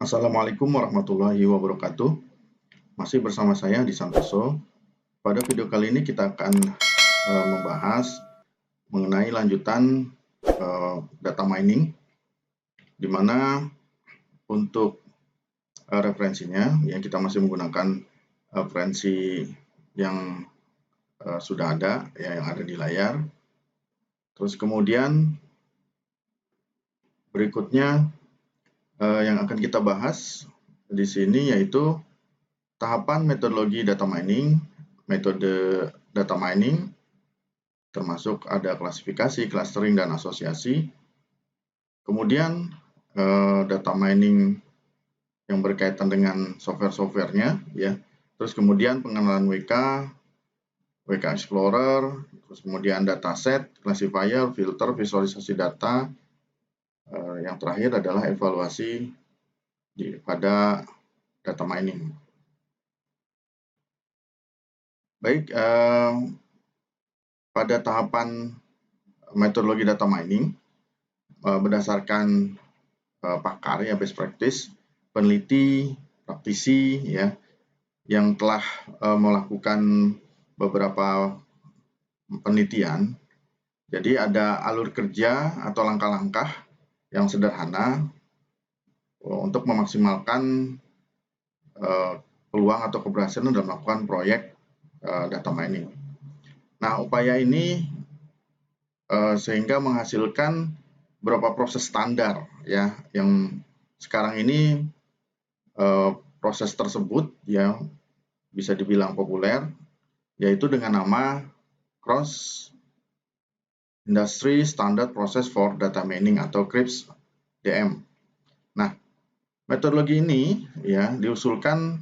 Assalamualaikum warahmatullahi wabarakatuh. Masih bersama saya di Santoso. Pada video kali ini kita akan membahas mengenai lanjutan data mining, di mana untuk referensinya ya kita masih menggunakan referensi yang sudah ada ya, yang ada di layar. Terus kemudian berikutnya yang akan kita bahas di sini yaitu tahapan metodologi data mining, metode data mining, termasuk ada klasifikasi, clustering, dan asosiasi. Kemudian data mining yang berkaitan dengan software-softwarenya, ya. Terus kemudian pengenalan WK Explorer, terus kemudian dataset, classifier, filter, visualisasi data. Yang terakhir adalah evaluasi pada data mining. Baik, pada tahapan metodologi data mining, berdasarkan pakar ya, best practice, peneliti, praktisi ya, yang telah melakukan beberapa penelitian. Jadi ada alur kerja atau langkah-langkah yang sederhana untuk memaksimalkan peluang atau keberhasilan dalam melakukan proyek data mining. Nah, upaya ini sehingga menghasilkan beberapa proses standar ya, yang sekarang ini proses tersebut ya bisa dibilang populer, yaitu dengan nama Cross Industry Standard Process for Data Mining atau CRISP-DM. Nah, metodologi ini ya diusulkan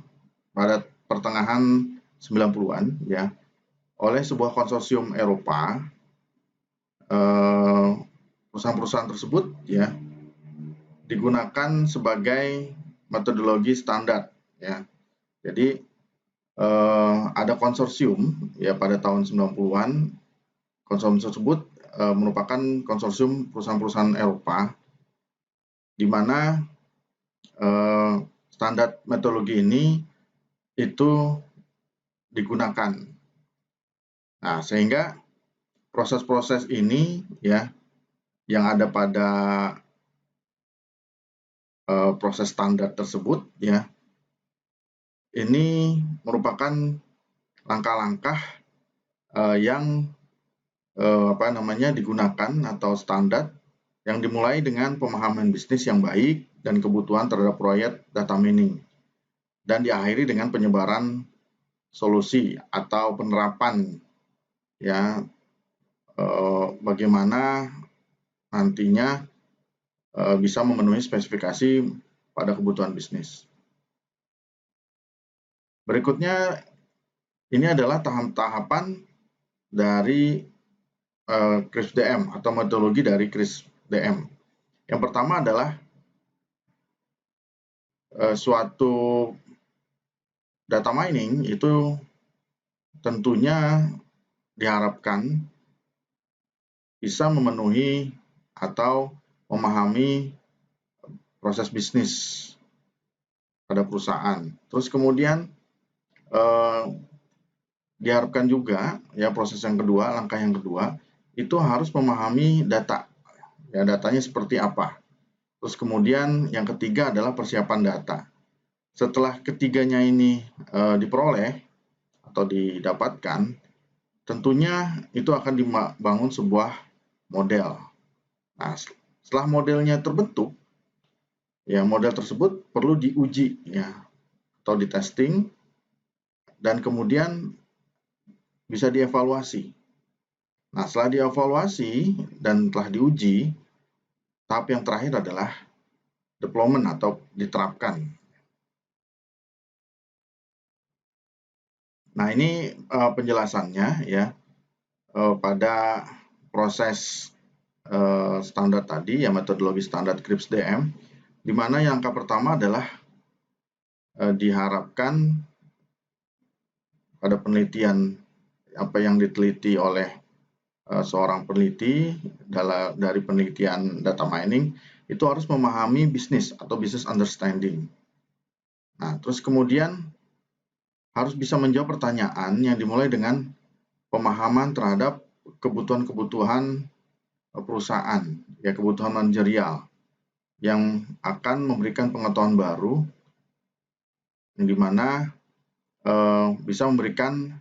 pada pertengahan 90-an ya oleh sebuah konsorsium Eropa. Perusahaan-perusahaan tersebut ya digunakan sebagai metodologi standar ya. Jadi ada konsorsium ya pada tahun 90-an. Konsorsium tersebut merupakan konsorsium perusahaan-perusahaan Eropa di mana standar metodologi ini itu digunakan. Nah, sehingga proses-proses ini ya yang ada pada proses standar tersebut ya ini merupakan langkah-langkah yang digunakan atau standar yang dimulai dengan pemahaman bisnis yang baik dan kebutuhan terhadap proyek data mining dan diakhiri dengan penyebaran solusi atau penerapan ya bagaimana nantinya bisa memenuhi spesifikasi pada kebutuhan bisnis. Berikutnya ini adalah tahapan dari CRISP-DM atau metodologi dari CRISP-DM. Yang pertama adalah suatu data mining itu tentunya diharapkan bisa memenuhi atau memahami proses bisnis pada perusahaan. Terus kemudian diharapkan juga ya proses yang kedua, langkah yang kedua itu harus memahami data. Ya, datanya seperti apa. Terus kemudian yang ketiga adalah persiapan data. Setelah ketiganya ini diperoleh atau didapatkan, tentunya itu akan dibangun sebuah model. Nah, setelah modelnya terbentuk, ya model tersebut perlu diuji ya atau di testing dan kemudian bisa dievaluasi. Nah, setelah dievaluasi dan telah diuji, tahap yang terakhir adalah deployment atau diterapkan. Nah, ini penjelasannya ya pada proses standar tadi ya, metodologi standar CRISP-DM, di mana yang angka pertama adalah diharapkan pada penelitian apa yang diteliti oleh seorang peneliti dari penelitian data mining itu harus memahami bisnis atau business understanding. Nah, terus kemudian harus bisa menjawab pertanyaan yang dimulai dengan pemahaman terhadap kebutuhan-kebutuhan perusahaan, ya kebutuhan manajerial yang akan memberikan pengetahuan baru, yang dimana bisa memberikan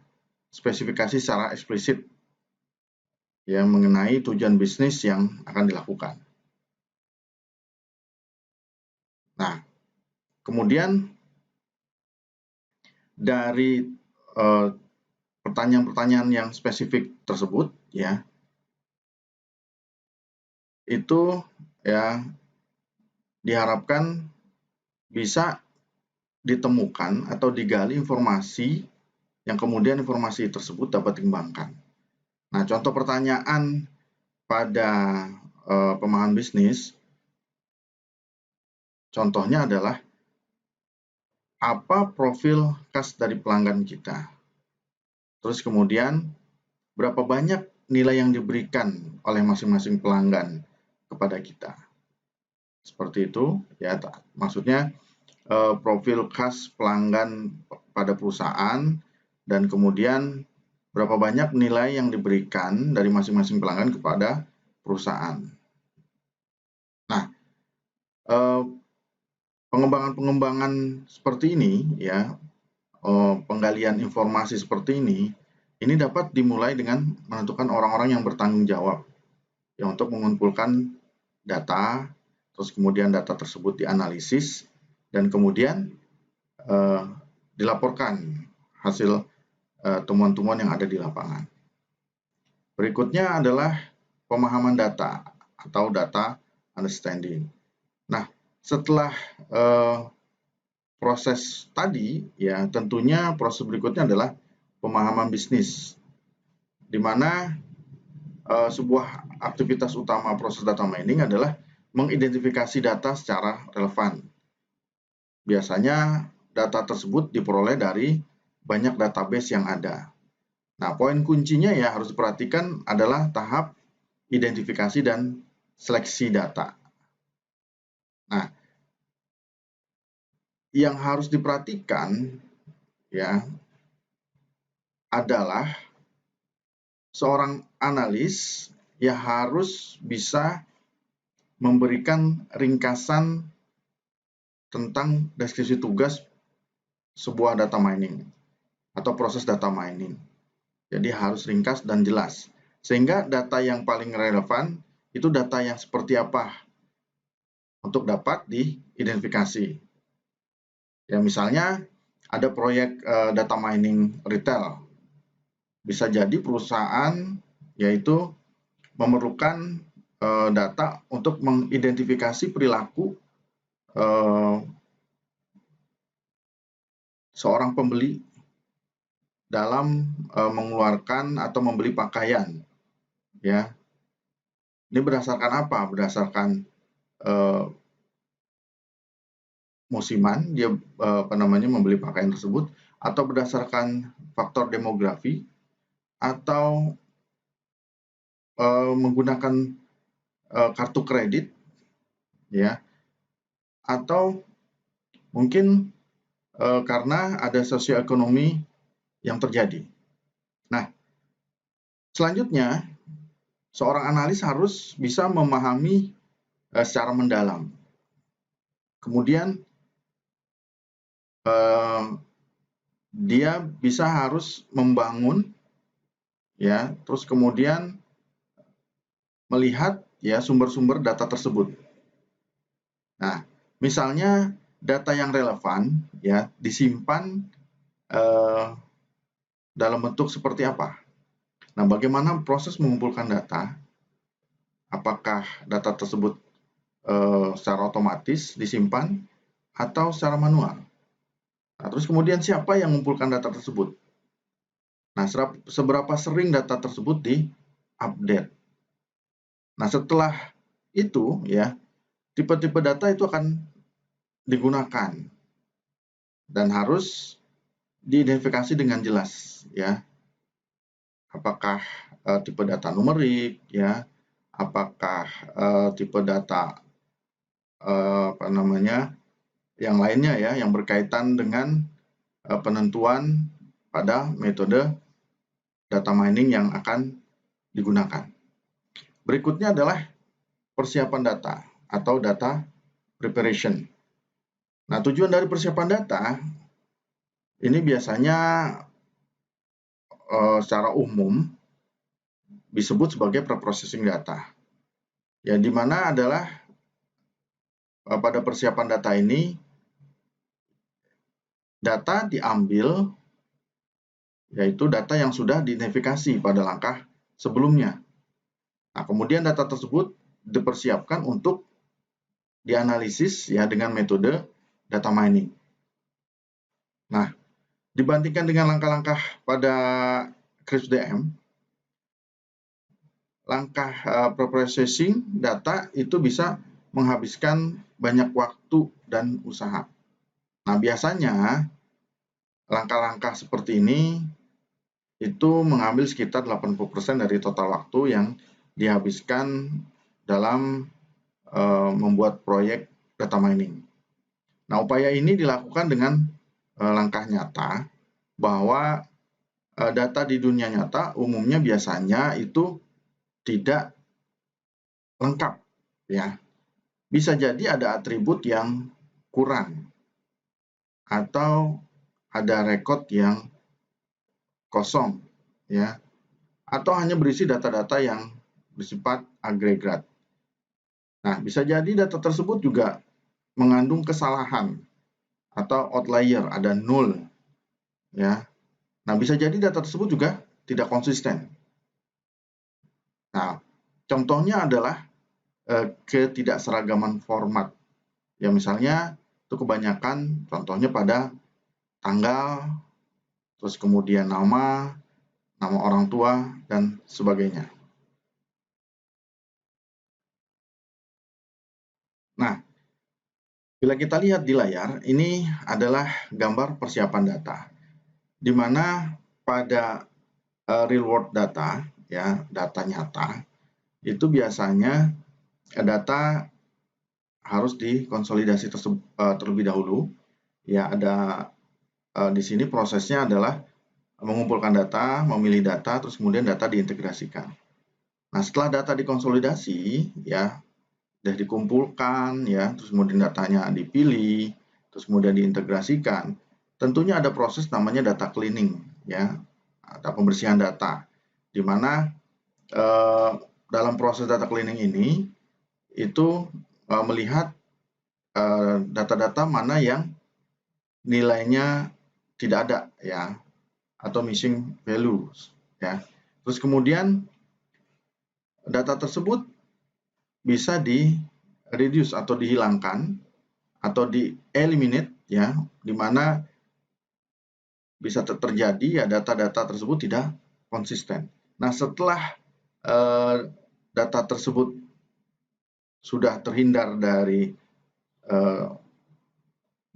spesifikasi secara eksplisit ya mengenai tujuan bisnis yang akan dilakukan. Nah, kemudian dari pertanyaan-pertanyaan yang spesifik tersebut ya itu ya diharapkan bisa ditemukan atau digali informasi yang kemudian informasi tersebut dapat dikembangkan. Nah, contoh pertanyaan pada pemahaman bisnis, contohnya adalah apa profil khas dari pelanggan kita? Terus kemudian berapa banyak nilai yang diberikan oleh masing-masing pelanggan kepada kita? Seperti itu ya, maksudnya profil khas pelanggan pada perusahaan dan kemudian berapa banyak nilai yang diberikan dari masing-masing pelanggan kepada perusahaan. Nah, pengembangan-pengembangan seperti ini ya, penggalian informasi seperti ini dapat dimulai dengan menentukan orang-orang yang bertanggung jawab ya untuk mengumpulkan data, terus kemudian data tersebut dianalisis dan kemudian dilaporkan hasil temuan-temuan yang ada di lapangan. Berikutnya adalah pemahaman data atau data understanding. Nah, setelah proses tadi, ya tentunya proses berikutnya adalah pemahaman bisnis, di mana sebuah aktivitas utama proses data mining adalah mengidentifikasi data secara relevan. Biasanya data tersebut diperoleh dari banyak database yang ada. Nah, poin kuncinya ya harus diperhatikan adalah tahap identifikasi dan seleksi data. Nah, yang harus diperhatikan ya adalah seorang analis ya harus bisa memberikan ringkasan tentang deskripsi tugas sebuah data mining atau proses data mining. Jadi harus ringkas dan jelas. Sehingga data yang paling relevan itu data yang seperti apa untuk dapat diidentifikasi. Ya misalnya ada proyek data mining retail. Bisa jadi perusahaan yaitu memerlukan data untuk mengidentifikasi perilaku seorang pembeli dalam mengeluarkan atau membeli pakaian. Ya, ini berdasarkan apa? Berdasarkan musiman dia membeli pakaian tersebut, atau berdasarkan faktor demografi, atau menggunakan kartu kredit, ya, atau mungkin karena ada sosioekonomi yang terjadi. Nah, selanjutnya seorang analis harus bisa memahami secara mendalam. Kemudian dia bisa harus membangun ya, terus kemudian melihat ya sumber-sumber data tersebut. Nah, misalnya data yang relevan ya disimpan dalam bentuk seperti apa? Nah, bagaimana proses mengumpulkan data? Apakah data tersebut secara otomatis disimpan atau secara manual? Nah, terus kemudian siapa yang mengumpulkan data tersebut? Nah, seberapa sering data tersebut di-update? Nah, setelah itu ya, tipe-tipe data itu akan digunakan dan harus diidentifikasi dengan jelas ya. Apakah tipe data numerik ya, apakah tipe data yang lainnya ya, yang berkaitan dengan penentuan pada metode data mining yang akan digunakan. Berikutnya adalah persiapan data atau data preparation. Nah, tujuan dari persiapan data ini biasanya secara umum disebut sebagai preprocessing data. Ya, di mana adalah pada persiapan data ini data diambil, yaitu data yang sudah diidentifikasi pada langkah sebelumnya. Nah, kemudian data tersebut dipersiapkan untuk dianalisis ya dengan metode data mining. Nah, dibandingkan dengan langkah-langkah pada CRISP-DM, langkah preprocessing data itu bisa menghabiskan banyak waktu dan usaha. Nah, biasanya langkah-langkah seperti ini itu mengambil sekitar 80% dari total waktu yang dihabiskan dalam membuat proyek data mining. Nah, upaya ini dilakukan dengan langkah nyata bahwa data di dunia nyata umumnya biasanya itu tidak lengkap ya. Bisa jadi ada atribut yang kurang atau ada rekod yang kosong ya, atau hanya berisi data-data yang bersifat agregat. Nah, bisa jadi data tersebut juga mengandung kesalahan atau outlier, ada null ya. Nah, bisa jadi data tersebut juga tidak konsisten. Nah, contohnya adalah ketidakseragaman format. Ya, misalnya itu kebanyakan contohnya pada tanggal, terus kemudian nama orang tua, dan sebagainya. Nah, bila kita lihat di layar, ini adalah gambar persiapan data, di mana pada real world data, ya data nyata, itu biasanya data harus dikonsolidasi terlebih dahulu. Ya, ada di sini prosesnya adalah mengumpulkan data, memilih data, terus kemudian data diintegrasikan. Nah, setelah data dikonsolidasi, ya, sudah dikumpulkan, ya, terus kemudian datanya dipilih, terus kemudian diintegrasikan. Tentunya ada proses namanya data cleaning, ya, atau pembersihan data, di mana dalam proses data cleaning ini itu melihat data-data mana yang nilainya tidak ada, ya, atau missing values, ya. Terus kemudian data tersebut bisa di reduce atau dihilangkan atau di eliminate, ya, di mana bisa terjadi ya data-data tersebut tidak konsisten. Nah, setelah data tersebut sudah terhindar dari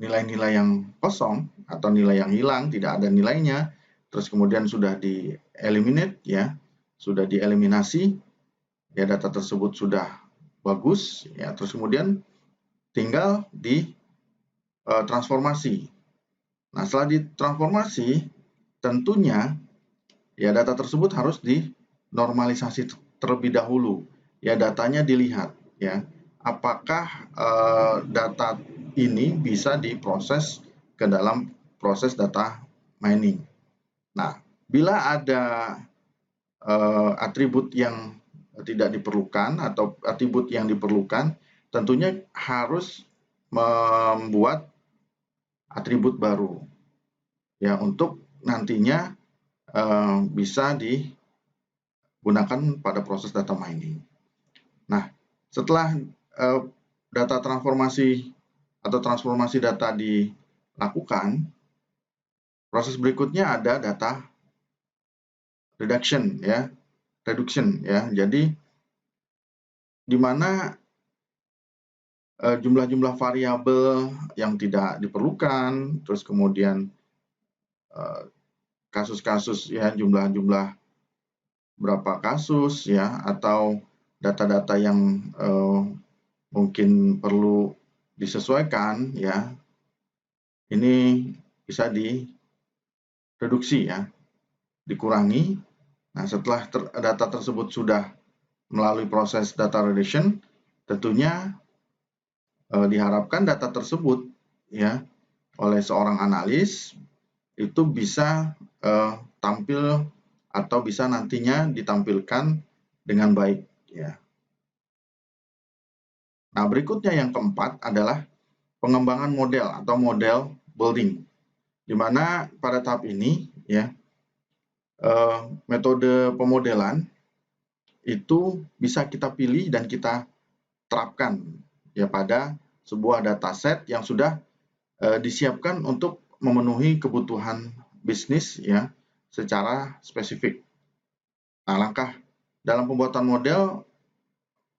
nilai-nilai yang kosong atau nilai yang hilang, tidak ada nilainya, terus kemudian sudah di eliminate, ya, sudah dieliminasi, ya, data tersebut sudah bagus, ya, terus kemudian tinggal di transformasi. Nah, setelah ditransformasi, tentunya ya data tersebut harus dinormalisasi terlebih dahulu. Ya, datanya dilihat, ya, apakah data ini bisa diproses ke dalam proses data mining. Nah, bila ada atribut yang tidak diperlukan atau atribut yang diperlukan, tentunya harus membuat atribut baru, ya, untuk nantinya bisa digunakan pada proses data mining. Nah, setelah data transformasi atau transformasi data dilakukan, proses berikutnya ada data reduction, ya, Jadi di mana jumlah-jumlah variabel yang tidak diperlukan, terus kemudian kasus-kasus, ya, jumlah berapa kasus, ya, atau data-data yang mungkin perlu disesuaikan, ya, ini bisa direduksi, ya, dikurangi. Nah, setelah data tersebut sudah melalui proses data reduction, tentunya diharapkan data tersebut, ya, oleh seorang analis itu bisa tampil atau bisa nantinya ditampilkan dengan baik, ya. Nah, berikutnya yang keempat adalah pengembangan model atau model building, di mana pada tahap ini, ya, metode pemodelan itu bisa kita pilih dan kita terapkan, ya, pada sebuah dataset yang sudah disiapkan untuk memenuhi kebutuhan bisnis, ya, secara spesifik. Nah, langkah dalam pembuatan model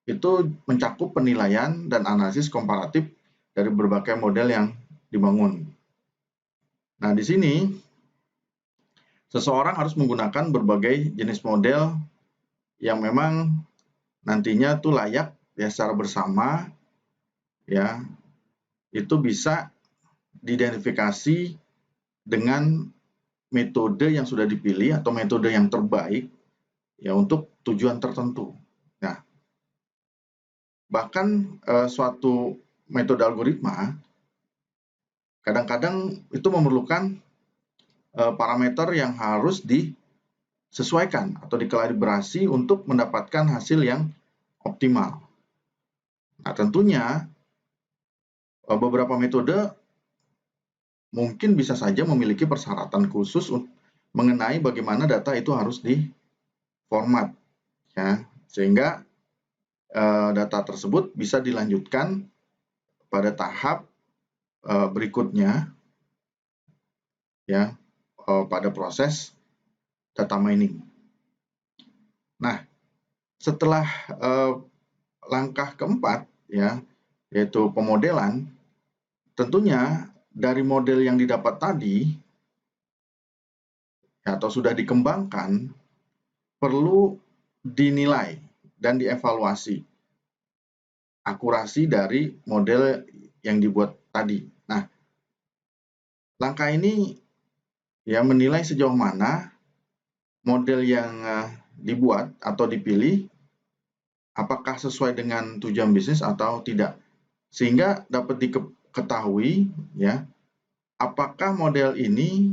itu mencakup penilaian dan analisis komparatif dari berbagai model yang dibangun. Nah, di sini seseorang harus menggunakan berbagai jenis model yang memang nantinya tuh layak, ya, secara bersama, ya, itu bisa diidentifikasi dengan metode yang sudah dipilih atau metode yang terbaik, ya, untuk tujuan tertentu. Nah, bahkan suatu metode algoritma kadang-kadang itu memerlukan parameter yang harus disesuaikan atau dikalibrasi untuk mendapatkan hasil yang optimal. Nah, tentunya beberapa metode mungkin bisa saja memiliki persyaratan khusus mengenai bagaimana data itu harus diformat, ya, sehingga data tersebut bisa dilanjutkan pada tahap berikutnya, ya, pada proses data mining. Nah, setelah langkah keempat, ya, yaitu pemodelan, tentunya dari model yang didapat tadi, ya, atau sudah dikembangkan, perlu dinilai dan dievaluasi akurasi dari model yang dibuat tadi. Nah, langkah ini, ya, menilai sejauh mana model yang dibuat atau dipilih apakah sesuai dengan tujuan bisnis atau tidak, sehingga dapat diketahui, ya, apakah model ini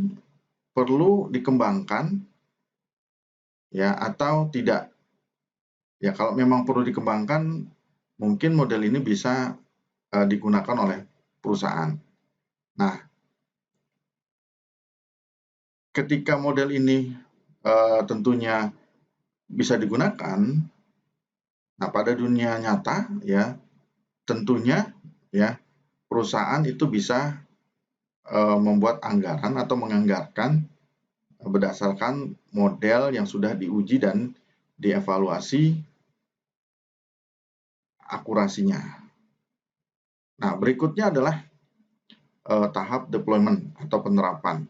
perlu dikembangkan, ya, atau tidak. Ya, kalau memang perlu dikembangkan, mungkin model ini bisa digunakan oleh perusahaan. Nah, ketika model ini tentunya bisa digunakan, nah, pada dunia nyata, ya, tentunya, ya, perusahaan itu bisa membuat anggaran atau menganggarkan berdasarkan model yang sudah diuji dan dievaluasi akurasinya. Nah, berikutnya adalah tahap deployment atau penerapan.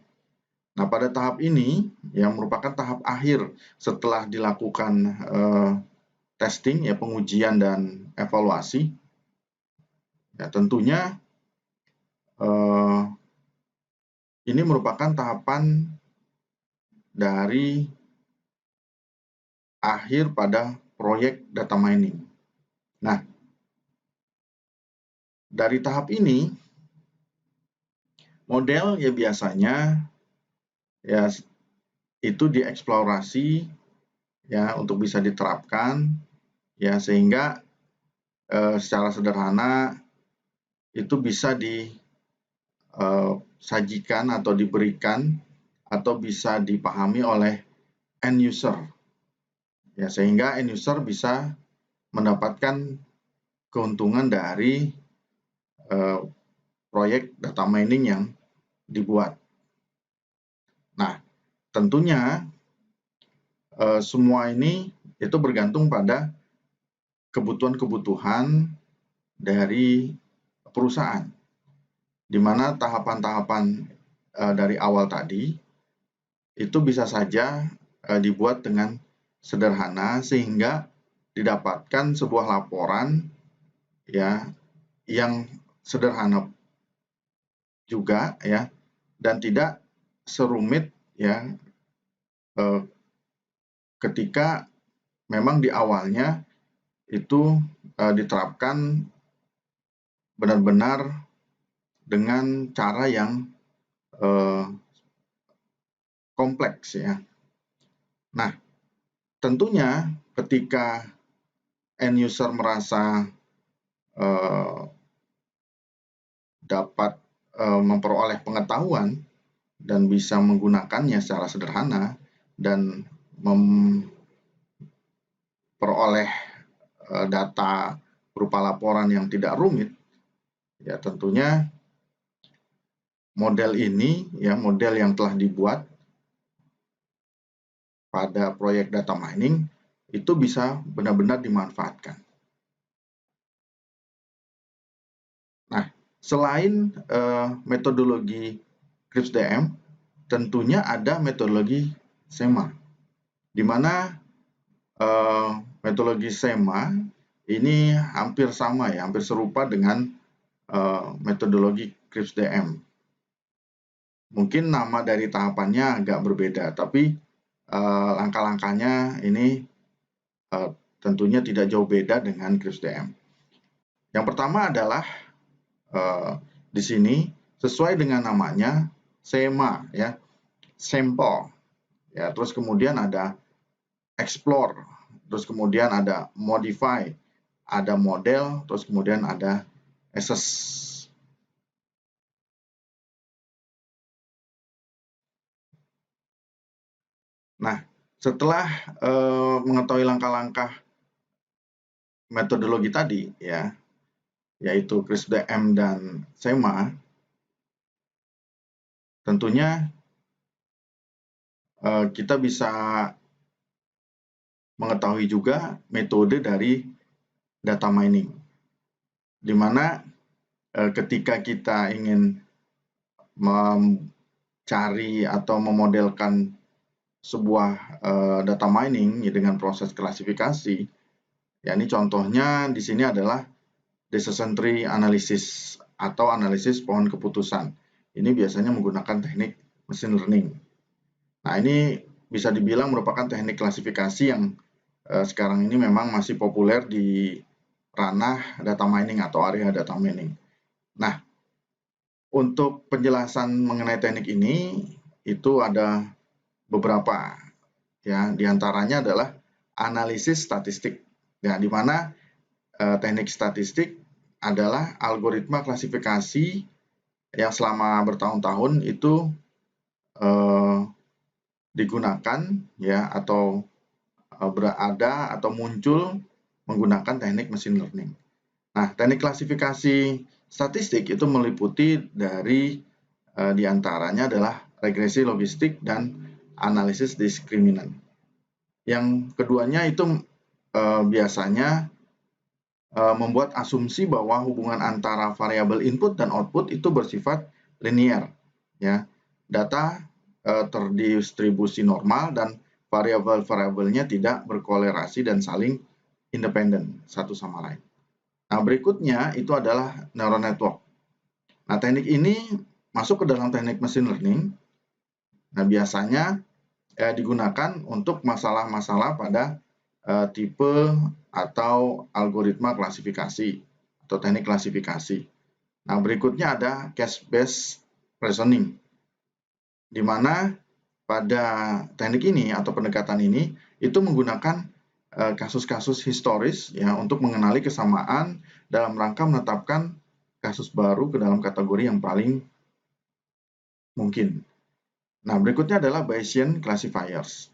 Nah, pada tahap ini yang merupakan tahap akhir setelah dilakukan testing, ya, pengujian dan evaluasi, ya, tentunya ini merupakan tahapan dari akhir pada proyek data mining. Nah, dari tahap ini model, ya, biasanya, ya, itu dieksplorasi, ya, untuk bisa diterapkan, ya, sehingga secara sederhana itu bisa disajikan atau diberikan atau bisa dipahami oleh end user, ya, sehingga end user bisa mendapatkan keuntungan dari proyek data mining yang dibuat. Nah, tentunya semua ini itu bergantung pada kebutuhan-kebutuhan dari perusahaan, di mana tahapan-tahapan dari awal tadi itu bisa saja dibuat dengan sederhana sehingga didapatkan sebuah laporan, ya yang sederhana juga ya, dan tidak serumit ya ketika memang di awalnya itu diterapkan benar-benar dengan cara yang kompleks ya. Nah, tentunya ketika end user merasa dapat memperoleh pengetahuan dan bisa menggunakannya secara sederhana dan memperoleh data berupa laporan yang tidak rumit, ya tentunya model ini, ya model yang telah dibuat pada proyek data mining itu bisa benar-benar dimanfaatkan. Nah, selain metodologi CRISP-DM, tentunya ada metodologi SEMA, di mana metodologi SEMA ini hampir sama ya, hampir serupa dengan metodologi CRISP-DM. Mungkin nama dari tahapannya agak berbeda, tapi langkah-langkahnya ini tentunya tidak jauh beda dengan CRISP-DM. Yang pertama adalah di sini sesuai dengan namanya SEMA ya, sampel ya, terus kemudian ada explore, terus kemudian ada modify, ada model, terus kemudian ada assess. Nah, setelah mengetahui langkah-langkah metodologi tadi ya, yaitu CRISP-DM dan SEMA, tentunya kita bisa mengetahui juga metode dari data mining, di mana ketika kita ingin mencari atau memodelkan sebuah data mining ya, dengan proses klasifikasi, ya ini contohnya di sini adalah decision tree analysis atau analisis pohon keputusan. Ini biasanya menggunakan teknik machine learning. Nah, ini bisa dibilang merupakan teknik klasifikasi yang sekarang ini memang masih populer di ranah data mining atau area data mining. Nah, untuk penjelasan mengenai teknik ini itu ada beberapa ya, diantaranya adalah analisis statistik ya, di mana teknik statistik adalah algoritma klasifikasi yang selama bertahun-tahun itu digunakan ya, atau berada atau muncul menggunakan teknik machine learning. Nah, teknik klasifikasi statistik itu meliputi dari diantaranya adalah regresi logistik dan analisis diskriminan. Yang keduanya itu biasanya membuat asumsi bahwa hubungan antara variabel input dan output itu bersifat linear. Ya, data terdistribusi normal dan variabel-variabelnya tidak berkolerasi dan saling independen satu sama lain. Nah, berikutnya itu adalah neural network. Nah, teknik ini masuk ke dalam teknik machine learning. Nah, biasanya digunakan untuk masalah-masalah pada tipe atau algoritma klasifikasi atau teknik klasifikasi. Nah, berikutnya ada case-based reasoning, di mana pada teknik ini atau pendekatan ini itu menggunakan kasus-kasus historis ya untuk mengenali kesamaan dalam rangka menetapkan kasus baru ke dalam kategori yang paling mungkin. Nah, berikutnya adalah Bayesian classifiers.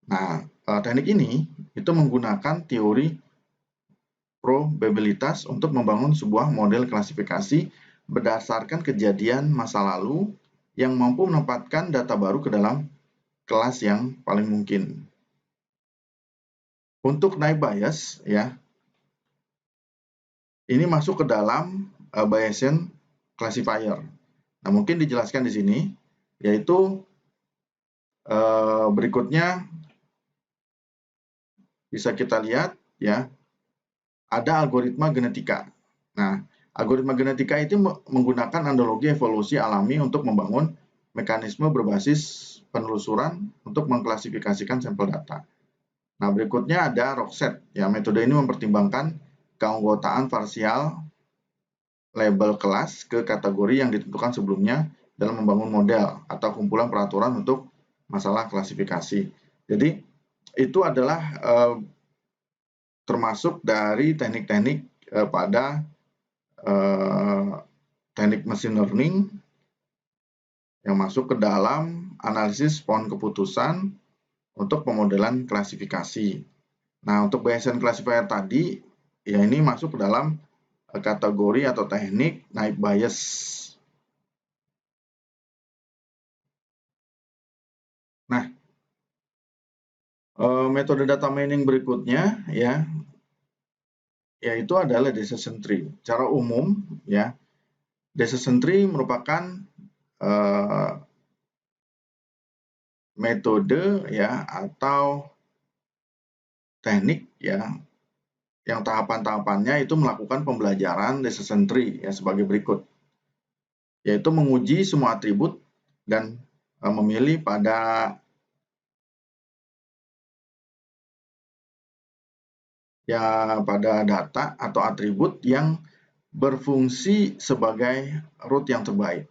Nah, teknik ini itu menggunakan teori probabilitas untuk membangun sebuah model klasifikasi berdasarkan kejadian masa lalu yang mampu menempatkan data baru ke dalam kelas yang paling mungkin. Untuk naive Bayes ya, ini masuk ke dalam Bayesian classifier. Nah, mungkin dijelaskan di sini, yaitu berikutnya bisa kita lihat ya, ada algoritma genetika. Nah, algoritma genetika itu menggunakan analogi evolusi alami untuk membangun mekanisme berbasis penelusuran untuk mengklasifikasikan sampel data. Nah, berikutnya ada ROCSET. Ya, metode ini mempertimbangkan keanggotaan parsial label kelas ke kategori yang ditentukan sebelumnya dalam membangun model atau kumpulan peraturan untuk masalah klasifikasi. Jadi, itu adalah termasuk dari teknik-teknik pada teknik machine learning yang masuk ke dalam analisis pohon keputusan untuk pemodelan klasifikasi. Nah, untuk Bayesian classifier tadi, ya ini masuk ke dalam kategori atau teknik naive Bayes. Nah, metode data mining berikutnya ya, yaitu adalah decision tree. Secara umum ya, decision tree merupakan metode ya atau teknik ya yang tahapan-tahapannya itu melakukan pembelajaran decision tree ya sebagai berikut, yaitu menguji semua atribut dan memilih pada data atau atribut yang berfungsi sebagai root yang terbaik.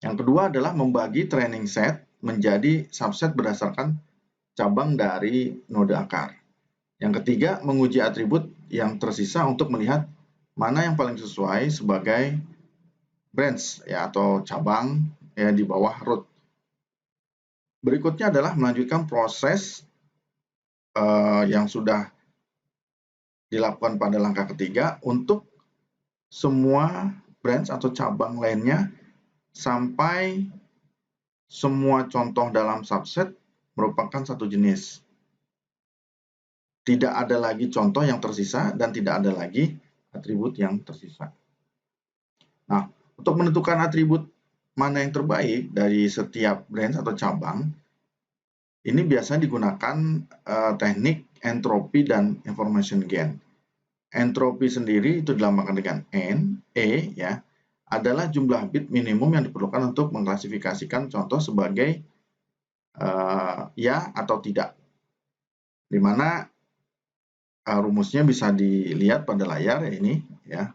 Yang kedua adalah membagi training set menjadi subset berdasarkan cabang dari node akar. Yang ketiga, menguji atribut yang tersisa untuk melihat mana yang paling sesuai sebagai branch ya atau cabang ya di bawah root. Berikutnya adalah melanjutkan proses yang sudah dilakukan pada langkah ketiga untuk semua branch atau cabang lainnya sampai semua contoh dalam subset merupakan satu jenis. Tidak ada lagi contoh yang tersisa dan tidak ada lagi atribut yang tersisa. Nah, untuk menentukan atribut mana yang terbaik dari setiap branch atau cabang, ini biasanya digunakan teknik entropi dan information gain. Entropi sendiri itu dilambangkan dengan N, E ya, adalah jumlah bit minimum yang diperlukan untuk mengklasifikasikan contoh sebagai ya atau tidak. Di mana rumusnya bisa dilihat pada layar ya ini ya.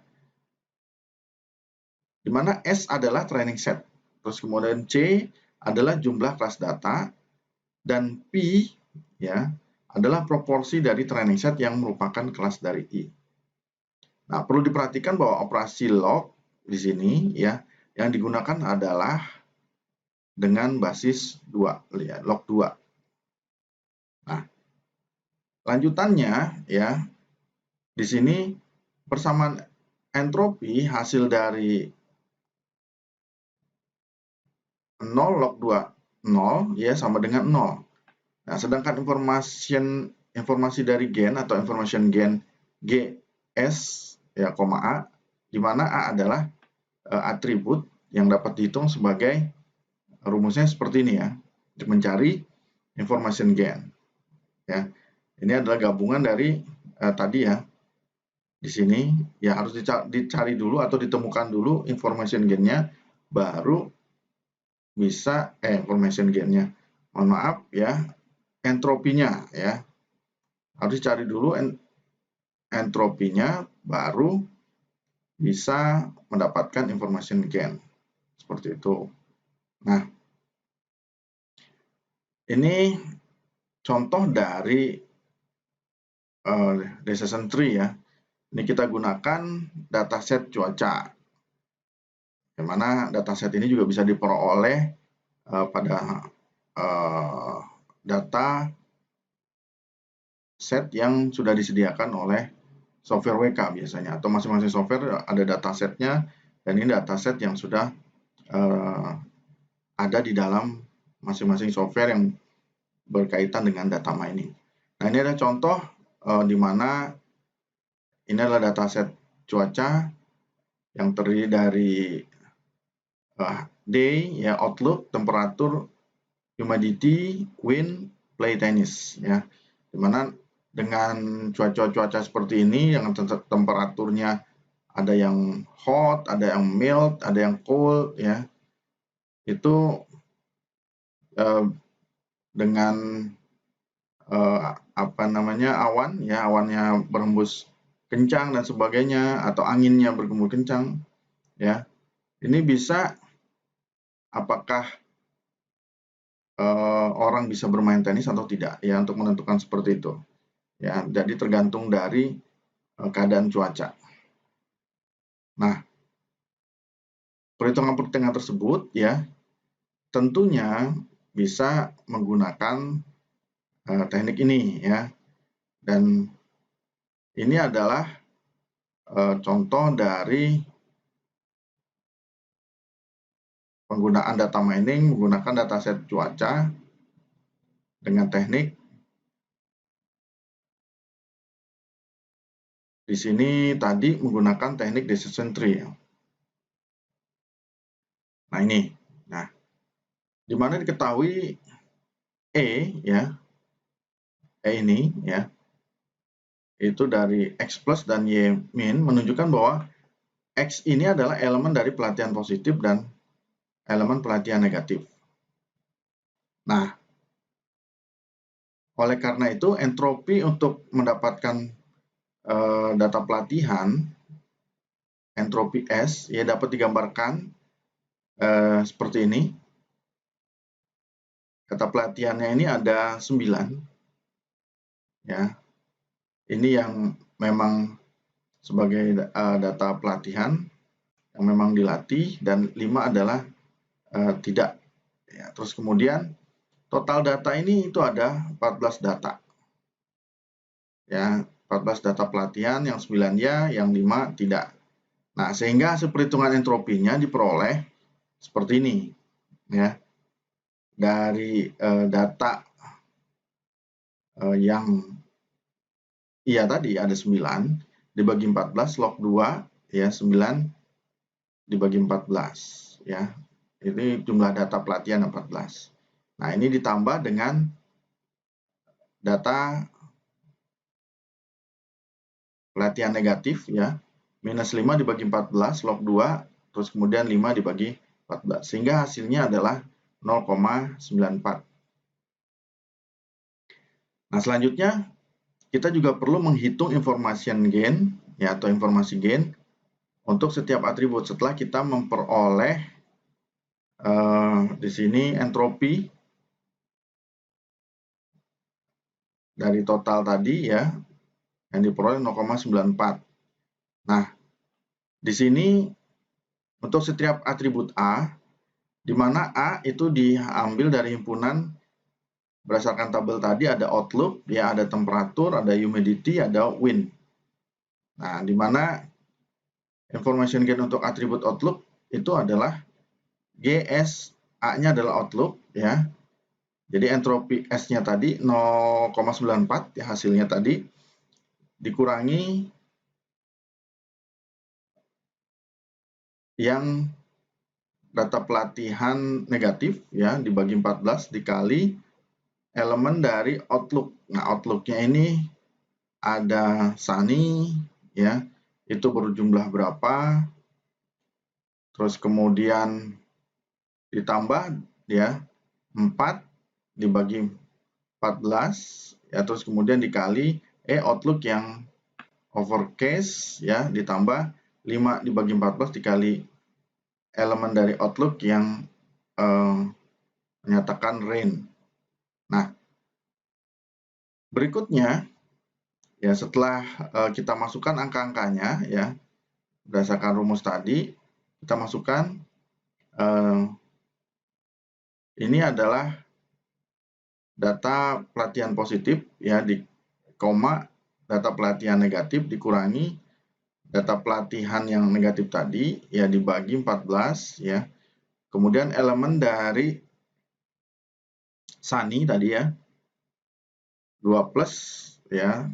Di mana S adalah training set. Terus kemudian C adalah jumlah kelas data dan P ya adalah proporsi dari training set yang merupakan kelas dari I. Nah, perlu diperhatikan bahwa operasi log di sini ya yang digunakan adalah dengan basis 2 ya, log 2. Nah, lanjutannya ya di sini persamaan entropi hasil dari 0 log 2 0 ya sama dengan 0. Nah, sedangkan informasi dari gen atau information gain GS ya, A, di mana A adalah atribut yang dapat dihitung sebagai rumusnya seperti ini ya, untuk mencari information gain. Ya, ini adalah gabungan dari tadi ya. Di sini ya harus dicari dulu atau ditemukan dulu information gain-nya, baru bisa information gain-nya. Mohon maaf ya, entropinya ya. Harus cari dulu entropinya, baru bisa mendapatkan information gain. Seperti itu. Nah, ini contoh dari decision tree ya. Ini kita gunakan dataset cuaca. Di mana dataset ini juga bisa diperoleh pada data set yang sudah disediakan oleh software WK biasanya, atau masing-masing software ada datasetnya, dan ini dataset yang sudah ada di dalam masing-masing software yang berkaitan dengan data mining. Nah, ini ada contoh di mana ini adalah dataset cuaca yang terdiri dari day ya, outlook, temperatur, humidity, wind, play tennis ya. Dimana dengan cuaca-cuaca seperti ini yang temperaturnya ada yang hot, ada yang mild, ada yang cold ya. Itu dengan awan ya, awannya berhembus kencang dan sebagainya, atau anginnya bergembus kencang ya. Ini bisa, apakah orang bisa bermain tenis atau tidak ya, untuk menentukan seperti itu ya. Jadi tergantung dari keadaan cuaca. Nah, perhitungan tersebut ya tentunya bisa menggunakan teknik ini ya. Dan ini adalah contoh dari penggunaan data mining menggunakan dataset cuaca dengan teknik di sini tadi menggunakan teknik decision tree. Nah ini, nah di mana diketahui E ya, E ini ya, itu dari X plus dan Y min menunjukkan bahwa X ini adalah elemen dari pelatihan positif dan elemen pelatihan negatif. Nah, oleh karena itu entropi untuk mendapatkan data pelatihan, entropi S ya dapat digambarkan seperti ini. Data pelatihannya ini ada 9 ya. Ini yang memang sebagai data pelatihan yang memang dilatih, dan 5 adalah tidak ya. Terus kemudian total data ini itu ada 14 data ya, 14 data pelatihan, yang 9 ya, yang 5 tidak. Nah, sehingga hasil perhitungan entropinya diperoleh seperti ini ya. Dari data yang iya tadi ada 9 dibagi 14 log 2 ya, 9 dibagi 14 ya. Ini jumlah data pelatihan 14. Nah, ini ditambah dengan data pelatihan negatif ya, minus 5 dibagi 14 log 2, terus kemudian 5 dibagi 14, sehingga hasilnya adalah 0,94. Nah, selanjutnya kita juga perlu menghitung information gain ya, atau informasi gain untuk setiap atribut setelah kita memperoleh di sini entropi dari total tadi ya, yang diperoleh 0,94. Nah, di sini untuk setiap atribut A, di mana A itu diambil dari himpunan berdasarkan tabel tadi, ada outlook, ya ada temperatur, ada humidity, ada wind. Nah, di mana information gain untuk atribut outlook itu adalah GS, A-nya adalah outlook ya. Jadi entropi S-nya tadi 0,94 ya, hasilnya tadi dikurangi yang data pelatihan negatif ya, dibagi 14 dikali elemen dari outlook. Nah, outlooknya ini ada Sunny ya, itu berjumlah berapa, terus kemudian ditambah ya 4 dibagi 14 ya, terus kemudian dikali outlook yang overcast ya, ditambah 5 dibagi 14 dikali elemen dari outlook yang menyatakan rain. Nah, berikutnya ya, setelah kita masukkan angka-angkanya ya berdasarkan rumus tadi, kita masukkan ini adalah data pelatihan positif ya, di koma data pelatihan negatif dikurangi data pelatihan yang negatif tadi ya, dibagi 14 ya. Kemudian elemen dari Sunny tadi ya 2 plus ya,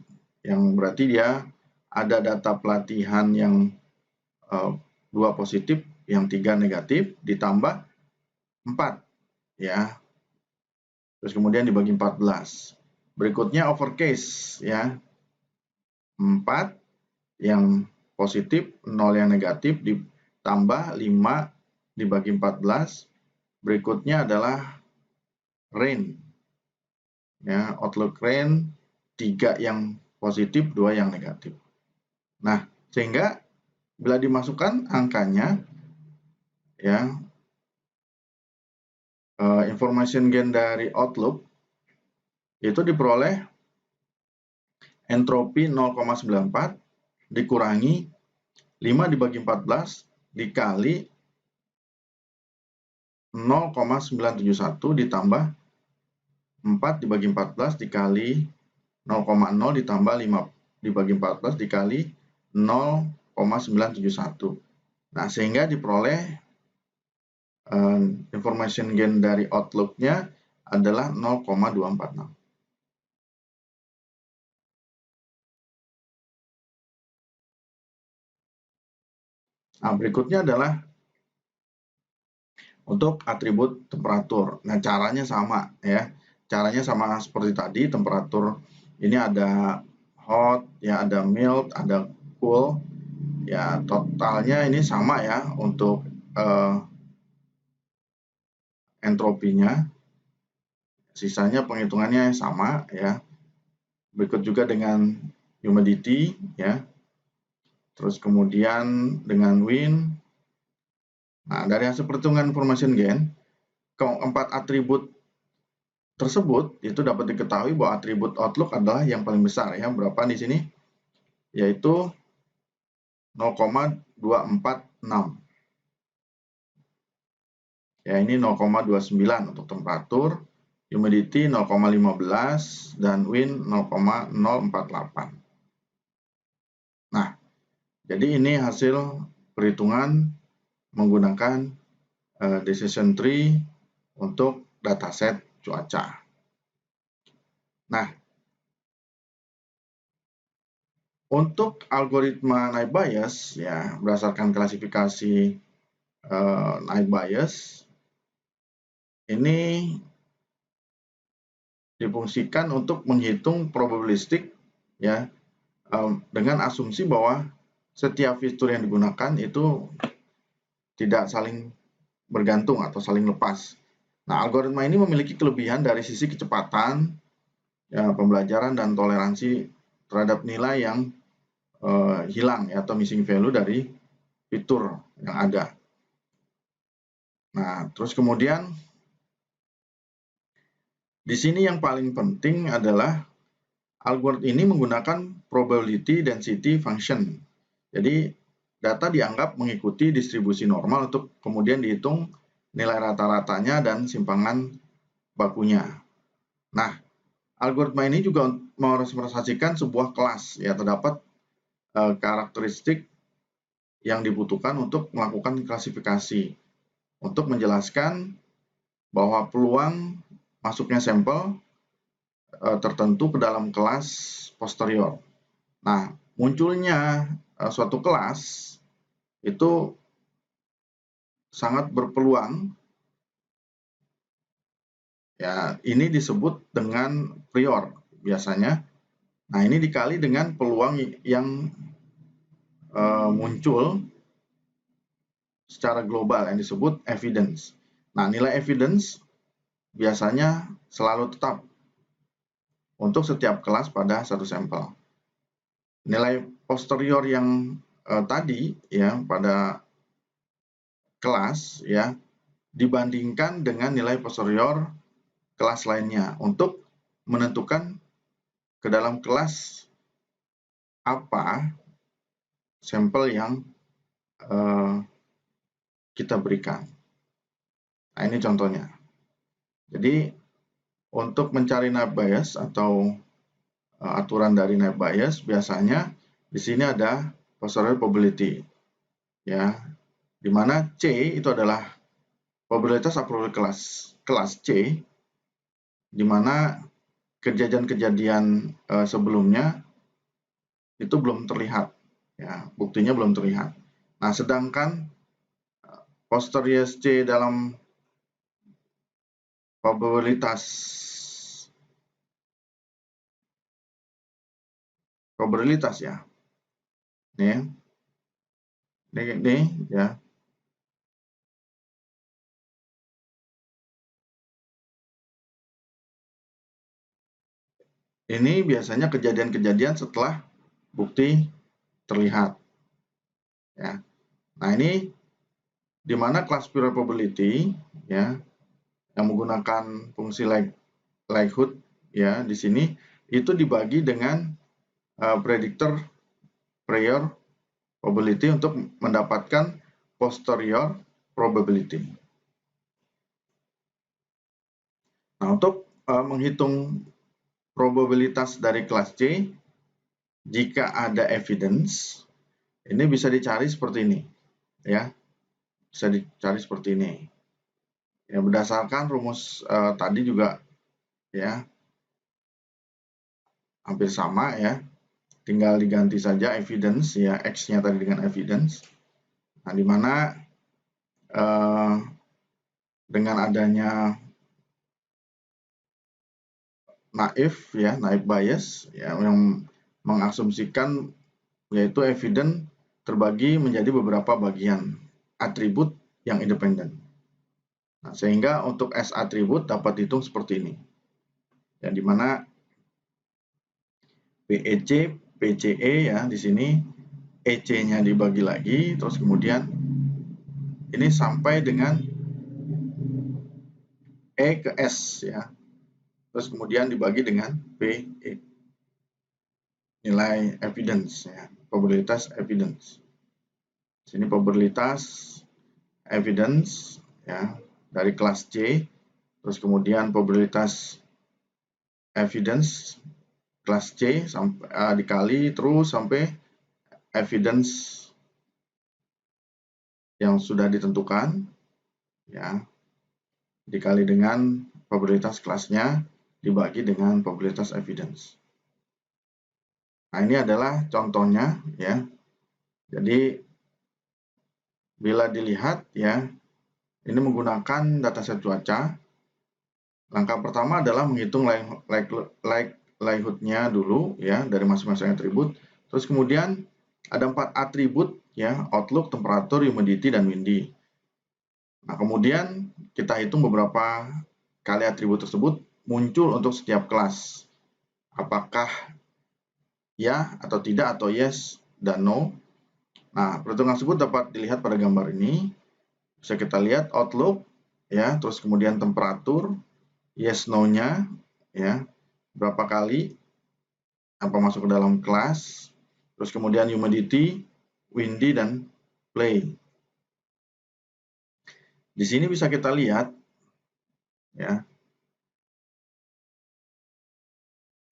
yang berarti dia ada data pelatihan yang 2 positif, yang 3 negatif, ditambah 4 ya, terus kemudian dibagi 14. Berikutnya overcast ya, 4 yang positif, 0 yang negatif, ditambah 5 dibagi 14. Berikutnya adalah range. Ya, outlook range 3 yang positif, 2 yang negatif. Nah, sehingga bila dimasukkan angkanya, ya, information gain dari outlook itu diperoleh entropi 0,94 dikurangi 5 dibagi 14 dikali 0,971 ditambah 4 dibagi 14 dikali 0,0 ditambah 5 dibagi 14 dikali 0,971. Nah, sehingga diperoleh information gain dari outlook-nya adalah 0,246. Nah, berikutnya adalah untuk atribut temperatur. Nah, caranya sama ya. Caranya sama seperti tadi, temperatur ini ada hot, ya ada mild, ada cool. Ya, totalnya ini sama ya untuk entropinya. Sisanya penghitungannya sama ya. Berikut juga dengan humidity ya. Terus kemudian dengan wind. Nah, dari hasil perhitungan information gain, keempat atribut tersebut itu dapat diketahui bahwa atribut outlook adalah yang paling besar ya. Berapa di sini? Yaitu 0,246. Ya, ini 0,29 untuk temperatur, humidity 0,15 dan wind 0,048. Nah, jadi ini hasil perhitungan menggunakan decision tree untuk dataset cuaca. Nah, untuk algoritma Naive Bayes ya berdasarkan klasifikasi Naive Bayes ini difungsikan untuk menghitung probabilistik ya dengan asumsi bahwa setiap fitur yang digunakan itu tidak saling bergantung atau saling lepas. Nah, algoritma ini memiliki kelebihan dari sisi kecepatan, ya, pembelajaran dan toleransi terhadap nilai yang hilang ya, atau missing value dari fitur yang ada. Nah, terus kemudian di sini yang paling penting adalah algoritma ini menggunakan probability density function. Jadi data dianggap mengikuti distribusi normal untuk kemudian dihitung nilai rata-ratanya dan simpangan bakunya. Nah, algoritma ini juga merepresentasikan sebuah kelas ya, terdapat karakteristik yang dibutuhkan untuk melakukan klasifikasi untuk menjelaskan bahwa peluang masuknya sampel tertentu ke dalam kelas posterior. Nah, munculnya suatu kelas itu sangat berpeluang ya, ini disebut dengan prior biasanya. Nah, ini dikali dengan peluang yang muncul secara global yang disebut evidence. Nah, nilai evidence biasanya selalu tetap untuk setiap kelas pada satu sampel. Nilai posterior yang tadi ya pada kelas ya dibandingkan dengan nilai posterior kelas lainnya untuk menentukan ke dalam kelas apa sampel yang kita berikan. Nah, ini contohnya. Jadi untuk mencari Naive Bayes atau aturan dari Naive Bayes biasanya di sini ada posterior probability ya, di mana C itu adalah probabilitas approval kelas C, di mana kejadian-kejadian sebelumnya itu belum terlihat ya, buktinya belum terlihat. Nah, sedangkan posterior C dalam probabilitas ya. Ini Ini ya. Ini biasanya kejadian-kejadian setelah bukti terlihat. Ya. Nah, ini di mana classifier probability ya yang menggunakan fungsi likelihood ya di sini itu dibagi dengan predictor prior probability untuk mendapatkan posterior probability. Nah, untuk menghitung probabilitas dari kelas C, jika ada evidence, ini bisa dicari seperti ini, ya, bisa dicari seperti ini. Ya, berdasarkan rumus tadi juga, ya, hampir sama ya, tinggal diganti saja evidence ya, X-nya tadi dengan evidence. Nah, di mana dengan adanya naif ya, naif bias ya, yang mengasumsikan yaitu evidence terbagi menjadi beberapa bagian atribut yang independen. Nah, sehingga untuk S atribut dapat dihitung seperti ini. Ya, di mana PEC, PCE ya di sini EC-nya dibagi lagi, terus kemudian ini sampai dengan E ke S ya. Terus kemudian dibagi dengan PE. Nilai evidence ya, probabilitas evidence. Sini probabilitas evidence ya dari kelas C, terus kemudian probabilitas evidence kelas C sampai dikali terus sampai evidence yang sudah ditentukan ya dikali dengan probabilitas kelasnya dibagi dengan probabilitas evidence. Nah, ini adalah contohnya ya. Jadi bila dilihat ya, ini menggunakan dataset cuaca. Langkah pertama adalah menghitung likelihood-nya dulu ya dari masing-masing atribut. Terus kemudian ada 4 atribut ya, outlook, temperatur, humidity, dan windy. Nah, kemudian kita hitung beberapa kali atribut tersebut muncul untuk setiap kelas. Apakah ya atau tidak atau yes dan no. Nah, perhitungan tersebut dapat dilihat pada gambar ini. Bisa kita lihat outlook ya, terus kemudian temperatur, yes no-nya ya, berapa kali apa masuk ke dalam kelas, terus kemudian humidity, windy, dan play. Di sini bisa kita lihat ya,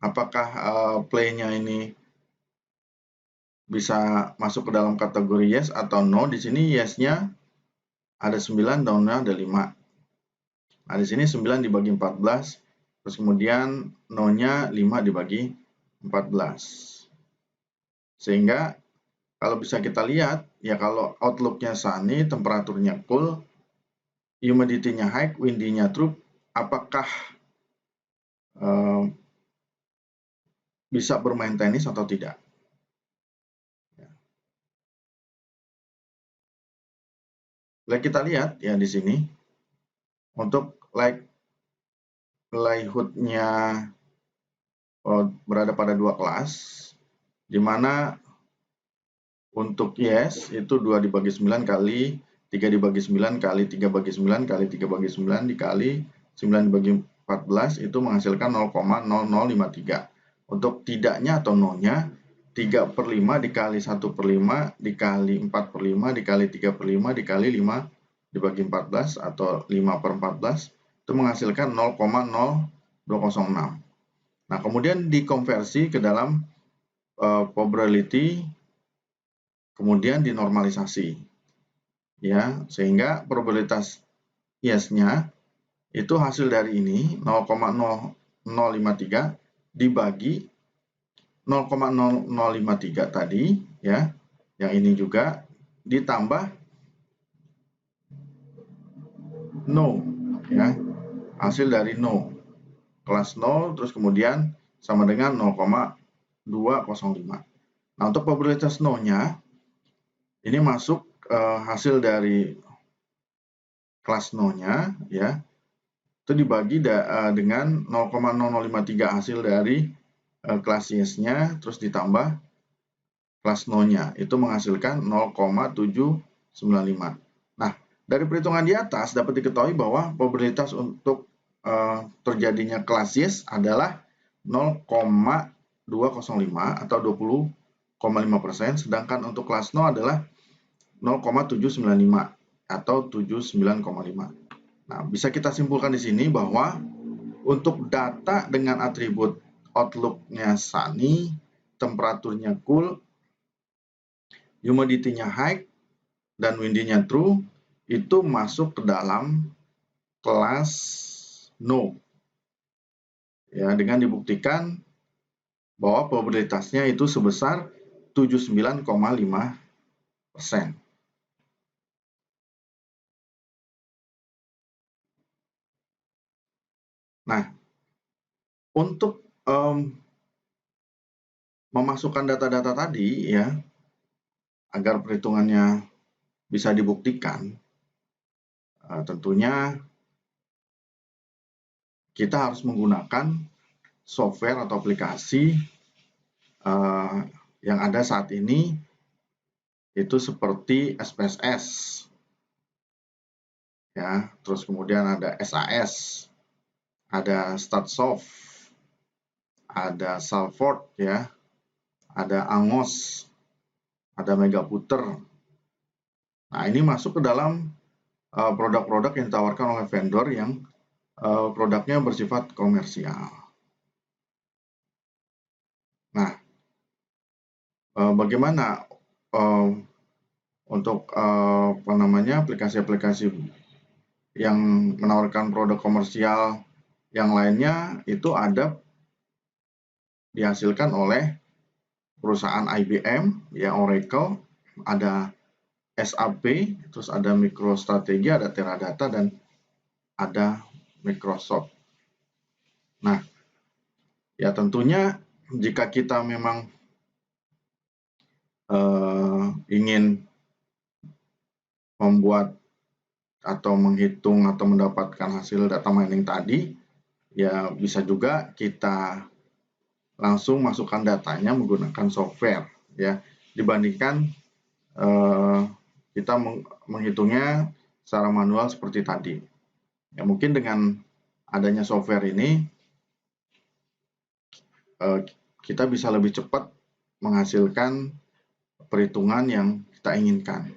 apakah play-nya ini bisa masuk ke dalam kategori yes atau no. Di sini yes-nya ada 9, no-nya ada 5. Nah, di sini 9 dibagi 14, terus kemudian no-nya 5 dibagi 14. Sehingga kalau bisa kita lihat, ya kalau outlook-nya sunny, temperaturnya cool, humidity-nya high, windy-nya true, apakah bisa bermain tenis atau tidak? Kita lihat ya di sini, untuk likelihood-nya berada pada 2 kelas, di mana untuk yes itu 2 dibagi 9 kali 3 dibagi 9 kali 3 bagi 9 kali 3 bagi 9 dikali 9 dibagi 14 itu menghasilkan 0,0053. Untuk tidaknya atau no-nya 3/5 dikali 1/5 dikali 4/5 dikali 3/5 dikali 5 dibagi 14 atau 5/14 itu menghasilkan 0,0206. Nah, kemudian dikonversi ke dalam probability, kemudian dinormalisasi ya, sehingga probabilitas yes-nya itu hasil dari ini 0,0053 dibagi 0,0053 tadi ya, yang ini juga ditambah no ya, hasil dari no kelas 0 terus kemudian sama dengan 0,205. Nah, untuk probabilitas no-nya ini masuk hasil dari kelas no-nya ya itu dibagi dengan 0,0053 hasil dari kelas yes-nya terus ditambah kelas no-nya itu menghasilkan 0,795. Nah, dari perhitungan di atas dapat diketahui bahwa probabilitas untuk terjadinya kelas yes adalah 0,205 atau 20,5%, sedangkan untuk kelas no adalah 0,795 atau 79,5. Nah, bisa kita simpulkan di sini bahwa untuk data dengan atribut outlook-nya sunny, temperaturnya cool, humidity-nya high, dan windy-nya true, itu masuk ke dalam kelas no. Ya, dengan dibuktikan bahwa probabilitasnya itu sebesar 79,5%. Nah, untuk memasukkan data-data tadi ya, agar perhitungannya bisa dibuktikan, tentunya kita harus menggunakan software atau aplikasi yang ada saat ini, itu seperti SPSS, ya, terus kemudian ada SAS, ada StatSoft, ada Salford, ya, ada Angos, ada Megaputer. Nah, ini masuk ke dalam produk-produk yang ditawarkan oleh vendor yang produknya bersifat komersial. Nah, bagaimana untuk aplikasi-aplikasi yang menawarkan produk komersial yang lainnya itu ada dihasilkan oleh perusahaan IBM, ya, Oracle, ada SAP, terus ada MicroStrategy, ada Teradata, dan ada Microsoft. Nah, ya tentunya jika kita memang ingin membuat atau menghitung atau mendapatkan hasil data mining tadi, ya bisa juga kita langsung masukkan datanya menggunakan software, ya, dibandingkan kita menghitungnya secara manual seperti tadi. Ya, mungkin dengan adanya software ini kita bisa lebih cepat menghasilkan perhitungan yang kita inginkan.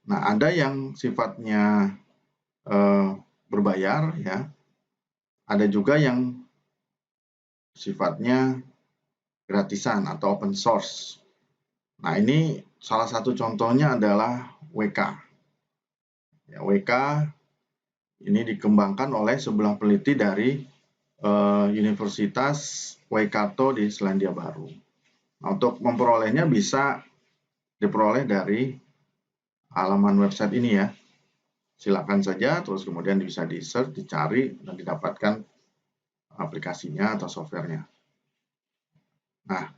Nah, ada yang sifatnya berbayar, ya. Ada juga yang sifatnya gratisan atau open source. Nah, ini salah satu contohnya adalah WK. Ya, WK ini dikembangkan oleh sebelah peneliti dari Universitas Waikato di Selandia Baru. Nah, untuk memperolehnya bisa diperoleh dari halaman website ini, ya. Silakan saja, terus kemudian bisa di-search, dicari, dan didapatkan aplikasinya atau softwarenya. Nah,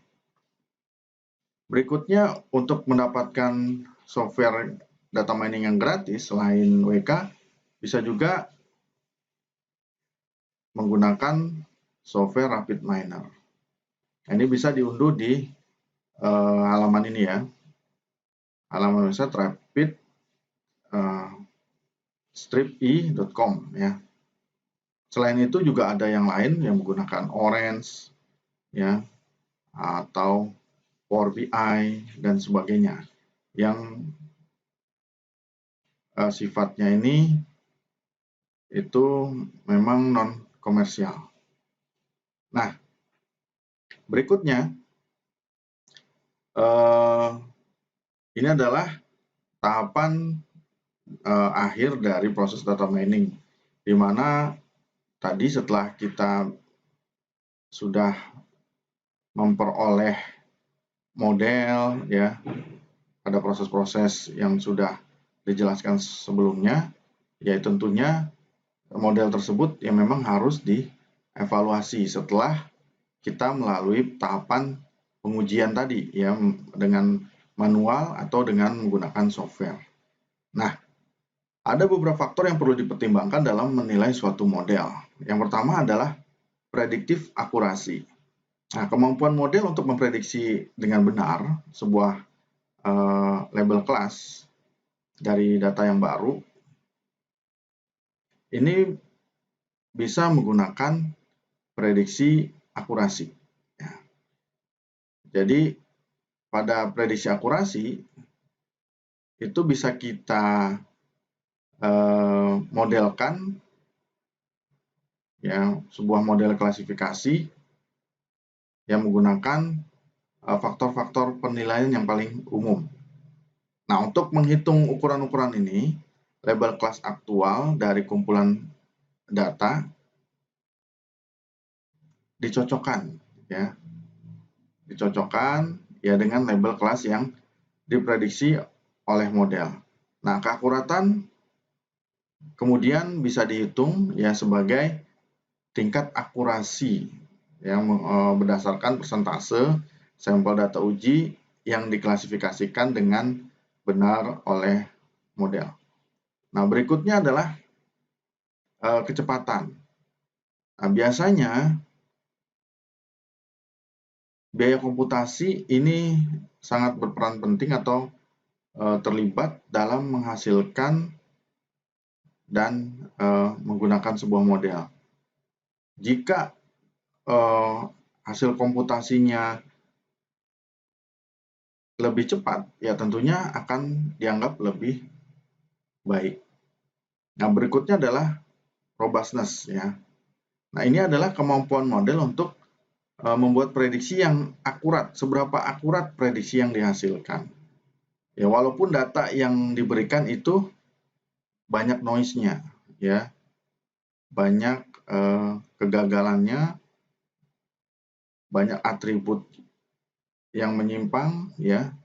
berikutnya untuk mendapatkan software data mining yang gratis selain WK, bisa juga menggunakan software RapidMiner. Nah, ini bisa diunduh di halaman ini, ya. Halaman website rapid-strip-e.com, ya. Selain itu juga ada yang lain yang menggunakan Orange, ya, atau Power BI dan sebagainya, yang sifatnya ini itu memang non komersial. Nah, berikutnya ini adalah tahapan akhir dari proses data mining, di mana tadi setelah kita sudah memperoleh model, ya, pada proses-proses yang sudah dijelaskan sebelumnya, ya tentunya model tersebut ya memang harus dievaluasi setelah kita melalui tahapan pengujian tadi, ya, dengan manual atau dengan menggunakan software. Nah, ada beberapa faktor yang perlu dipertimbangkan dalam menilai suatu model. Yang pertama adalah prediktif akurasi. Nah, kemampuan model untuk memprediksi dengan benar sebuah label kelas dari data yang baru ini bisa menggunakan prediksi akurasi. Ya. Jadi pada prediksi akurasi itu bisa kita modelkan ya sebuah model klasifikasi yang menggunakan faktor-faktor penilaian yang paling umum. Nah, untuk menghitung ukuran-ukuran ini, label kelas aktual dari kumpulan data dicocokkan ya. Dicocokkan ya dengan label kelas yang diprediksi oleh model. Nah, keakuratan kemudian bisa dihitung ya sebagai tingkat akurasi yang berdasarkan persentase sampel data uji yang diklasifikasikan dengan benar oleh model. Nah, berikutnya adalah kecepatan. Nah, biasanya biaya komputasi ini sangat berperan penting atau terlibat dalam menghasilkan dan menggunakan sebuah model. Jika hasil komputasinya lebih cepat, ya tentunya akan dianggap lebih baik. Nah, berikutnya adalah robustness ya. Nah, ini adalah kemampuan model untuk membuat prediksi yang akurat, seberapa akurat prediksi yang dihasilkan. Ya, walaupun data yang diberikan itu banyak noise-nya, ya, banyak kegagalannya, banyak atribut yang menyimpang, ya,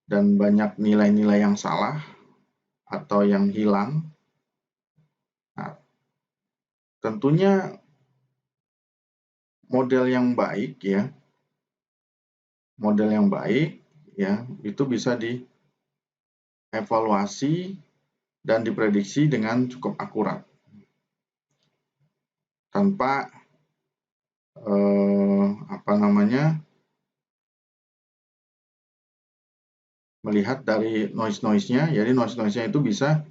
dan banyak nilai-nilai yang salah atau yang hilang. Nah, tentunya model yang baik, ya, model yang baik, ya, itu bisa dievaluasi dan diprediksi dengan cukup akurat tanpa melihat dari noise-nya. Jadi noise-nya itu bisa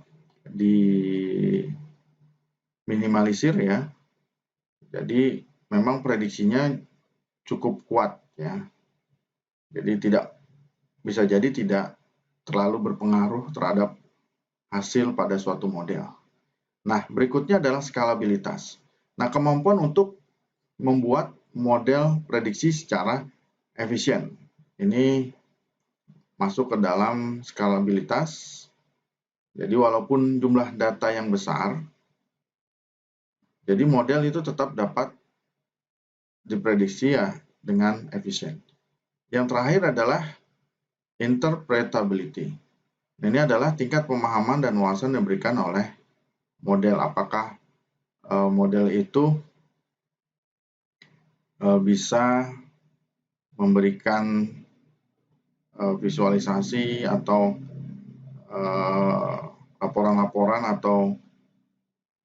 diminimalisir ya. Jadi memang prediksinya cukup kuat ya. Jadi bisa jadi tidak terlalu berpengaruh terhadap hasil pada suatu model. Nah, berikutnya adalah skalabilitas. Nah, kemampuan untuk membuat model prediksi secara efisien. Ini masuk ke dalam skalabilitas. Jadi walaupun jumlah data yang besar, jadi model itu tetap dapat diprediksi ya dengan efisien. Yang terakhir adalah interpretability. Ini adalah tingkat pemahaman dan wawasan yang diberikan oleh model. Apakah model itu bisa memberikan visualisasi atau laporan-laporan atau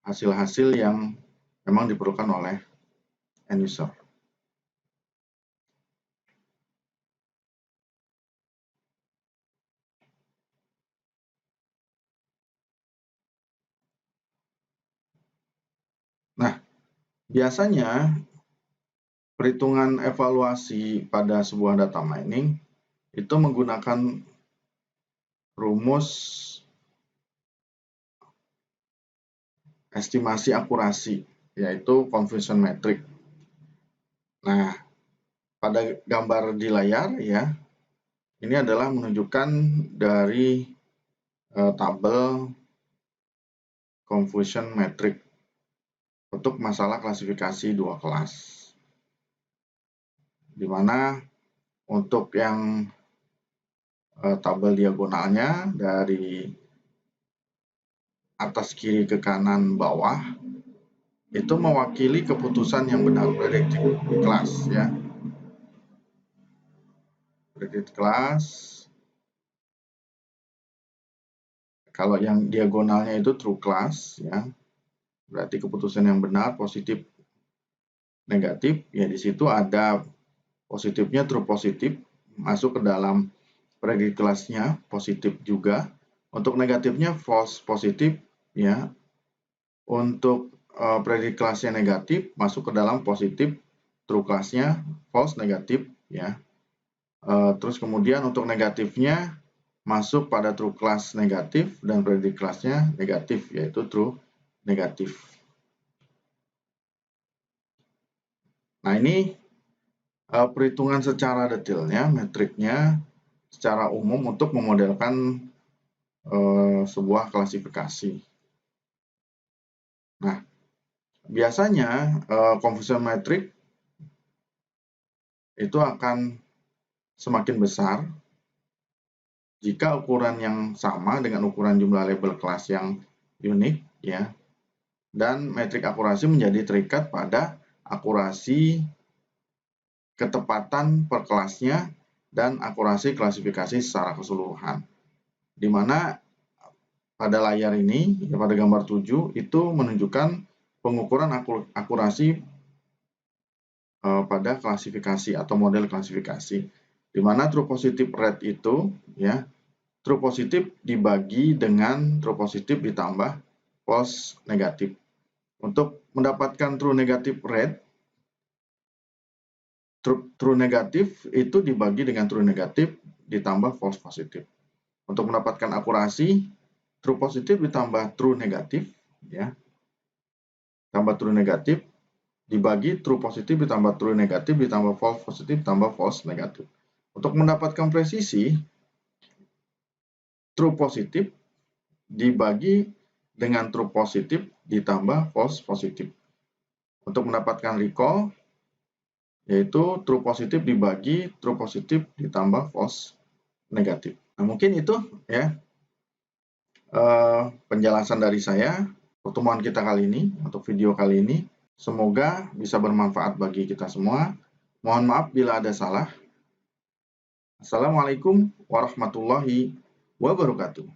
hasil-hasil yang memang diperlukan oleh end user. Nah, biasanya perhitungan evaluasi pada sebuah data mining itu menggunakan rumus estimasi akurasi, yaitu confusion metric. Nah, pada gambar di layar ya, ini adalah menunjukkan dari tabel confusion metric untuk masalah klasifikasi dua kelas. Di mana untuk yang tabel diagonalnya dari atas kiri ke kanan bawah itu mewakili keputusan yang benar, predicted class ya. Predicted class Kalau yang diagonalnya itu true class, ya, berarti keputusan yang benar, positif, negatif, ya di situ ada positifnya true positif, masuk ke dalam predict class-nya positif juga. Untuk negatifnya false positif, ya. Untuk predict class-nya negatif, masuk ke dalam positif, true class-nya false negatif, ya. Terus kemudian untuk negatifnya masuk pada true class negatif dan predict class-nya negatif, yaitu true negatif. Nah, ini perhitungan secara detailnya, metriknya secara umum untuk memodelkan sebuah klasifikasi. Nah, biasanya confusion metric itu akan semakin besar jika ukuran yang sama dengan ukuran jumlah label kelas yang unik, ya, dan metrik akurasi menjadi terikat pada akurasi ketepatan per kelasnya dan akurasi klasifikasi secara keseluruhan. Di mana pada layar ini, pada gambar 7, itu menunjukkan pengukuran akurasi pada klasifikasi atau model klasifikasi. Di mana true positive rate itu, ya, true positif dibagi dengan true positif ditambah false negatif. Untuk mendapatkan true negative rate, true negatif itu dibagi dengan true negatif ditambah false positif. Untuk mendapatkan akurasi, true positif ditambah true negatif, ya, tambah true negatif dibagi true positif ditambah true negatif ditambah false positif tambah false negatif. Untuk mendapatkan presisi, true positif dibagi dengan true positif ditambah false positif. Untuk mendapatkan recall, yaitu true positif dibagi true positif ditambah false negatif. Nah, mungkin itu, ya, penjelasan dari saya pertemuan kita kali ini untuk video kali ini. Semoga bisa bermanfaat bagi kita semua. Mohon maaf bila ada salah. Assalamualaikum warahmatullahi wabarakatuh.